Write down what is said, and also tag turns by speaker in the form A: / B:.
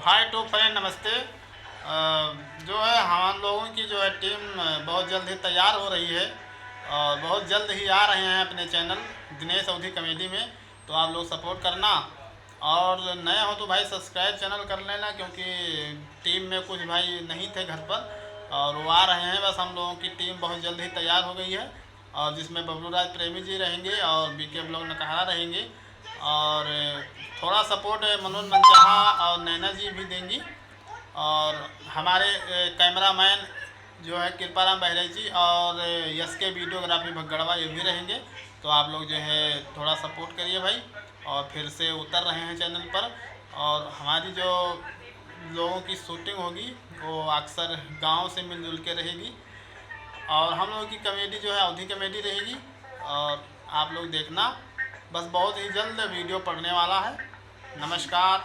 A: Hi to friend, नमस्ते। जो है हम लोगों की जो है टीम बहुत जल्द ही तैयार हो रही है और बहुत जल्द ही आ रहे हैं अपने चैनल दिनेश अवधी कॉमेडी में। तो आप लोग सपोर्ट करना और नए हो तो भाई सब्सक्राइब चैनल कर लेना, क्योंकि टीम में कुछ भाई नहीं थे घर पर और वो आ रहे हैं। बस हम लोगों की टीम बहुत जल्द ही तैयार हो गई है और जिसमें बबलू राज प्रेमी जी रहेंगे और बीके ब्लॉग नकहरा रहेंगे और थोड़ा सपोर्ट मनोज मनचाहा और नैना जी भी देंगी और हमारे कैमरामैन जो है कृपाराम बहरे जी और यस के वीडियोग्राफी भगड़वा ये भी रहेंगे। तो आप लोग जो है थोड़ा सपोर्ट करिए भाई। और फिर से उतर रहे हैं चैनल पर और हमारी जो लोगों की शूटिंग होगी वो अक्सर गांव से मिलजुल के रहेगी और हम लोगों की कॉमेडी जो है अवधी कॉमेडी रहेगी और आप लोग देखना। बस बहुत ही जल्द वीडियो पड़ने वाला है। नमस्कार।